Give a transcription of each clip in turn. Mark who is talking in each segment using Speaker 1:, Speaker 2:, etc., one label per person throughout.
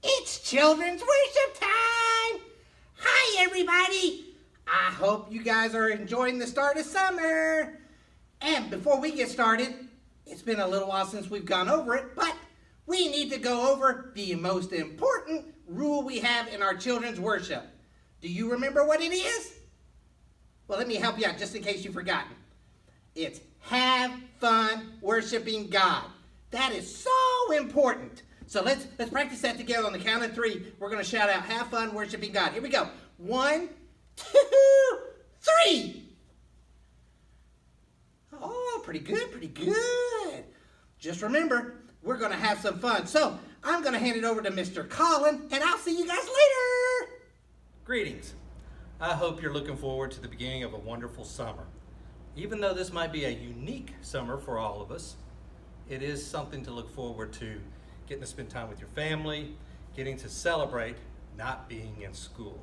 Speaker 1: It's children's worship time! Hi, everybody! I hope you guys are enjoying the start of summer. And before we get started, it's been a little while since we've gone over it, but we need to go over the most important rule we have in our children's worship. Do you remember what it is? Well, let me help you out just in case you've forgotten. It's have fun worshiping God. That is so important. So let's practice that together on the count of three. We're going to shout out, have fun worshiping God. Here we go. 1, 2, 3. Oh, pretty good, pretty good. Just remember, we're going to have some fun. So I'm going to hand it over to Mr. Colin, and I'll see you guys later.
Speaker 2: Greetings. I hope you're looking forward to the beginning of a wonderful summer. Even though this might be a unique summer for all of us, it is something to look forward to, getting to spend time with your family, getting to celebrate not being in school.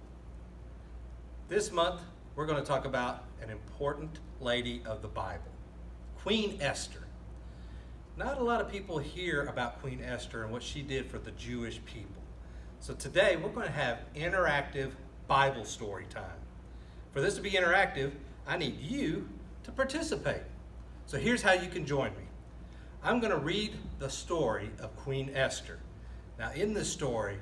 Speaker 2: This month, we're going to talk about an important lady of the Bible, Queen Esther. Not a lot of people hear about Queen Esther and what she did for the Jewish people. So today, we're going to have interactive Bible story time. For this to be interactive, I need you to participate. So here's how you can join me. I'm going to read the story of Queen Esther. Now in this story,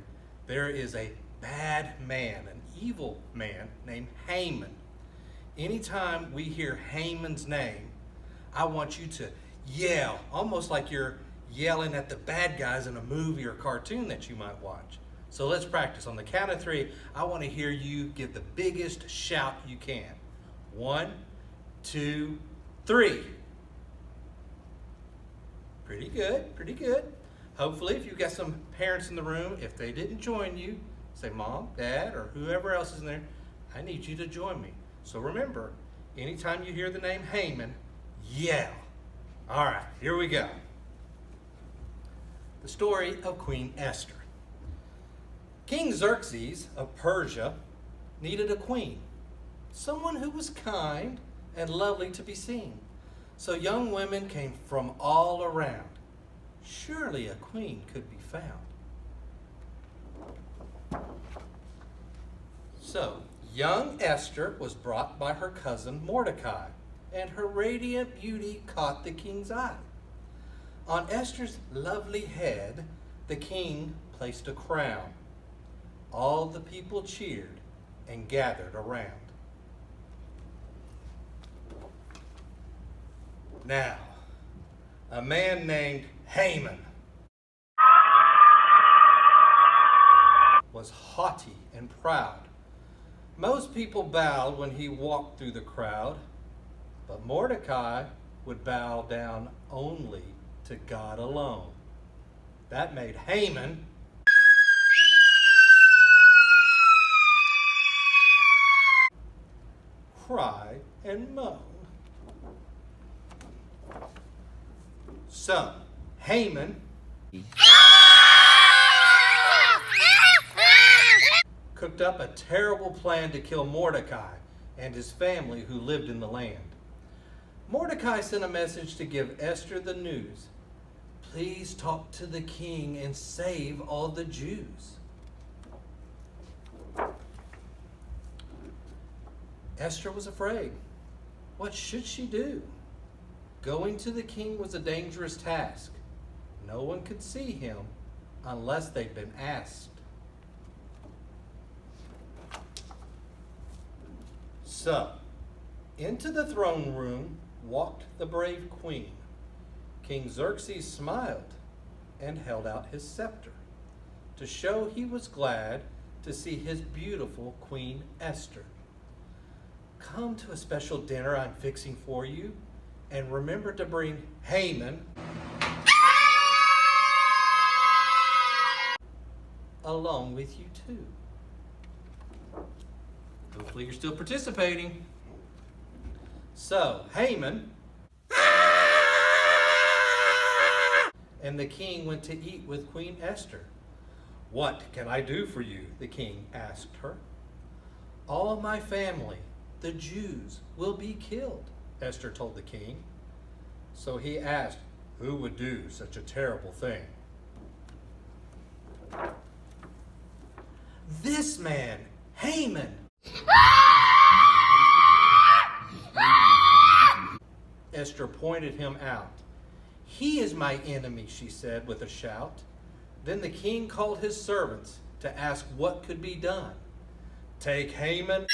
Speaker 2: there is a bad man, an evil man named Haman. Anytime we hear Haman's name, I want you to yell, almost like you're yelling at the bad guys in a movie or cartoon that you might watch. So let's practice. On the count of three, I want to hear you give the biggest shout you can. 1, 2, 3. Pretty good, pretty good. Hopefully, if you've got some parents in the room, if they didn't join you, say Mom, Dad, or whoever else is in there, I need you to join me. So remember, anytime you hear the name Haman, yell. All right, here we go. The story of Queen Esther. King Xerxes of Persia needed a queen, someone who was kind and lovely to be seen. So young women came from all around. Surely a queen could be found. So young Esther was brought by her cousin Mordecai, and her radiant beauty caught the king's eye. On Esther's lovely head, the king placed a crown. All the people cheered and gathered around. Now, a man named Haman was haughty and proud. Most people bowed when he walked through the crowd, but Mordecai would bow down only to God alone. That made Haman cry and moan. So, Haman cooked up a terrible plan to kill Mordecai and his family who lived in the land. Mordecai sent a message to give Esther the news. Please talk to the king and save all the Jews. Esther was afraid. What should she do? Going to the king was a dangerous task. No one could see him unless they'd been asked. So, into the throne room walked the brave queen. King Xerxes smiled and held out his scepter to show he was glad to see his beautiful Queen Esther. Come to a special dinner I'm fixing for you, and remember to bring Haman along with you too. Hopefully you're still participating. So, Haman and the king went to eat with Queen Esther. What can I do for you? The king asked her. All my family, the Jews, will be killed, Esther told the king. So he asked, who would do such a terrible thing? This man, Haman. Esther pointed him out. He is my enemy, she said with a shout. Then the king called his servants to ask what could be done. Take Haman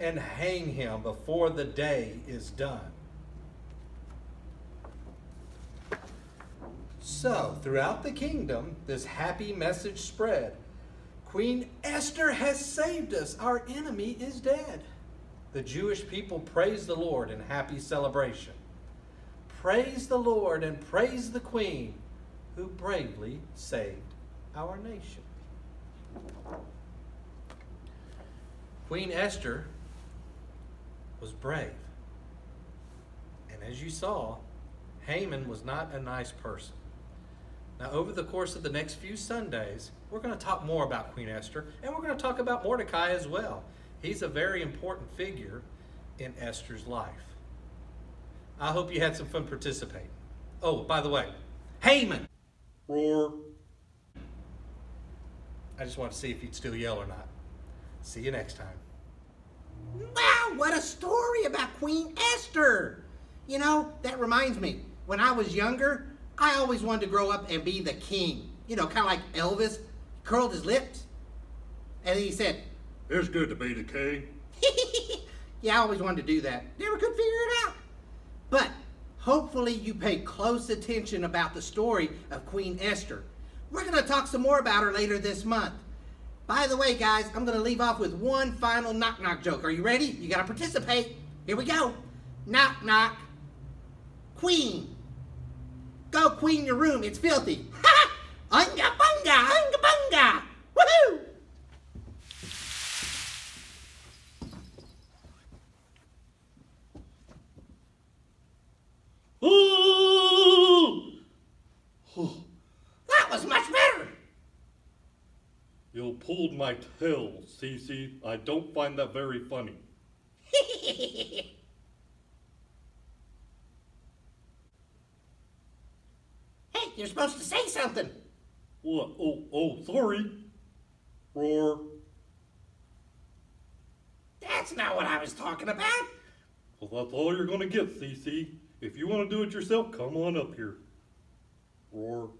Speaker 2: and hang him before the day is done. So, throughout the kingdom, this happy message spread. Queen Esther has saved us. Our enemy is dead. The Jewish people praised the Lord in happy celebration. Praise the Lord and praise the Queen who bravely saved our nation. Queen Esther was brave. And as you saw, Haman was not a nice person. Now, over the course of the next few Sundays, we're going to talk more about Queen Esther, and we're going to talk about Mordecai as well. He's a very important figure in Esther's life. I hope you had some fun participating. Oh, by the way, Haman! Roar. I just wanted to see if you'd still yell or not. See you next time.
Speaker 1: Wow, what a story about Queen Esther! You know, that reminds me, when I was younger, I always wanted to grow up and be the king. You know, kind of like Elvis, curled his lips, and he said,
Speaker 3: "It's good to be the king."
Speaker 1: yeah, I always wanted to do that. Never could figure it out. But hopefully you paid close attention about the story of Queen Esther. We're going to talk some more about her later this month. By the way, guys, I'm going to leave off with one final knock-knock joke. Are you ready? You got to participate. Here we go. Knock, knock. Queen. Go clean your room. It's filthy. Ha! Unga bunga, unga bunga. Woohoo! That was much better.
Speaker 3: You pulled my tail, Cece. I don't find that very funny.
Speaker 1: Hey, you're supposed to say something.
Speaker 3: What? Oh, sorry. Roar.
Speaker 1: That's not what I was talking about.
Speaker 3: Well, that's all you're gonna get, Cece. If you want to do it yourself, come on up here. Roar.